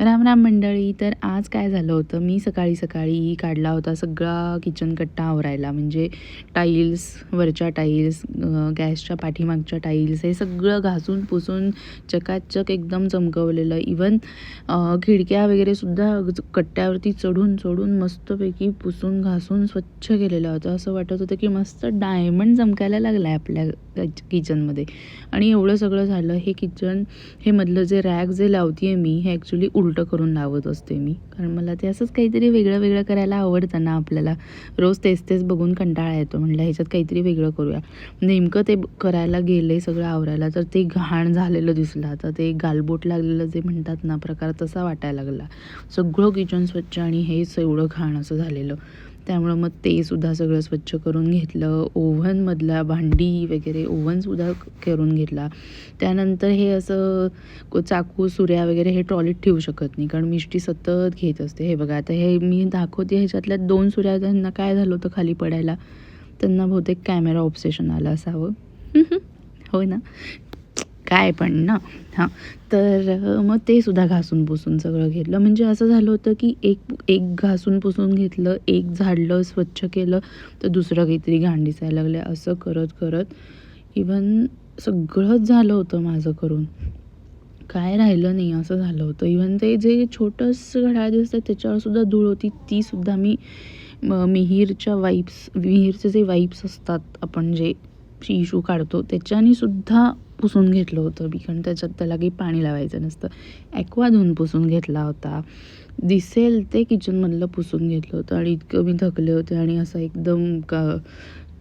राम राम मंडळी. तर आज काय झालं होतं, मी सकाळी काढला होता सगळा किचन कट्टा आवरायला. म्हणजे टाईल्स, वरच्या टाईल्स, गॅसच्या पाठीमागच्या टाईल्स, हे सगळं घासून पुसून चकाचक एकदम चमकवलेलं. इवन खिडक्या वगैरेसुद्धा कट्ट्यावरती चढून मस्तपैकी पुसून घासून स्वच्छ केलेलं होतं. असं वाटत होतं की मस्त डायमंड चमकायला लागला आहे आपल्या किचनमध्ये. आणि एवढं सगळं झालं. हे किचन, हे मधलं जे रॅक जे लावते आहे मी, हे ॲक्च्युली उलटं करून लावत असते मी, कारण मला ते असंच काहीतरी वेगळं करायला आवडतं ना. आपल्याला रोज तेच बघून कंटाळा येतो. म्हटलं ह्याच्यात काहीतरी वेगळं करूया. नेमकं ते करायला गेले सगळं आवरायला, तर ते घाण झालेलं दिसलं. आता ते गालबोट लागलेलं जे म्हणतात ना प्रकार, तसा वाटायला लागला. सगळं किचन स्वच्छ आणि हेच एवढं घाण असं झालेलं. त्यामुळं मग ते सुद्धा सगळं स्वच्छ करून घेतलं. ओव्हनमधला भांडी वगैरे ओव्हनसुद्धा करून घेतला. त्यानंतर हे असं चाकू सुऱ्या वगैरे हे ट्रॉलीत ठेवू शकत नाही, कारण मिष्टी सतत घेत असते. हे बघा, आता हे मी दाखवते, ह्याच्यातल्या 2 सुऱ्या त्यांना काय झालं होतं खाली पडायला. त्यांना बहुतेक कॅमेरा ऑब्सेशन आलं असावं. हो ना, काय पण ना. हां, तर मग ते सुद्धा घासून पुसून सगळं घेतलं. म्हणजे असं झालं होतं की एक घासून पुसून घेतलं, एक झाडलं, स्वच्छ केलं, तर दुसरं काहीतरी घाण दिसायला लागलं. असं करत इवन सगळंच झालं होतं माझं करून. काय राहिलं नाही असं झालं होतं. इवन ते जे छोटंसं घड्याळ दिसतं त्याच्यावर सुद्धा धूळ होती. ती सुद्धा मी मिहीरचे जे वाईप्स असतात, आपण जे टिश्यू काढतो त्याच्याने सुद्धा पुसून घेतलं होतं मी, कारण त्याला काही पाणी लावायचं नसतं. ॲक्वा धुवून पुसून घेतला होता. दिसेल ते किचनमधलं पुसून घेतलं होतं. आणि इतकं मी थकले होते आणि असं एकदम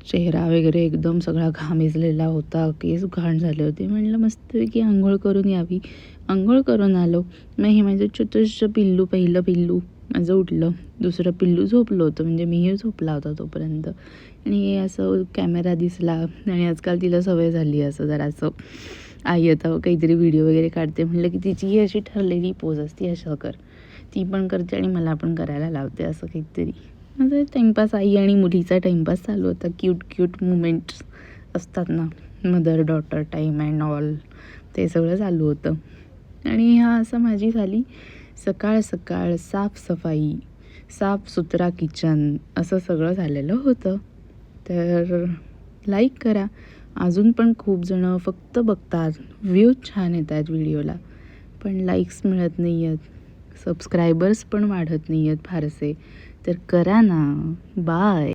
चेहरा वगैरे एकदम सगळा घामेजलेला होता. केस घाण झाले होते. म्हणलं मस्तपैकी अंघोळ करून यावी. अंघोळ करून आलो. मग हे माझं छोटंसं पिल्लू, पहिलं पिल्लू माझं उठलं. दुसरं पिल्लू झोपलं होतं, म्हणजे मिहीर झोपला होता तोपर्यंत. आणि हे असं कॅमेरा दिसला. आणि आजकाल तिला सवय झाली असं जरासं, आई आता काहीतरी व्हिडिओ वगैरे काढते म्हटलं की तिची अशी ठरलेली पोज असते, असं कर. ती पण करते आणि मला पण करायला लावते असं काहीतरी. माझा टाईमपास, आई आणि मुलीचा टाईमपास चालू होता. क्यूट मुमेंट्स असतात ना, mother daughter time and all, ते सगळं चालू होतं. आणि असं माझी झाली सकाळ साफसफाई, साफसुथरा किचन, असं सगळं झालेलं होतं. तर लाईक करा. अजून पण खूप जणं फक्त बघतात, व्ह्यूज छान येत आहेत व्हिडिओला, पण लाईक्स मिळत नाही आहेत, सबस्क्रायबर्स पण वाढत नाही आहेत फारसे. तर करा ना. बाय.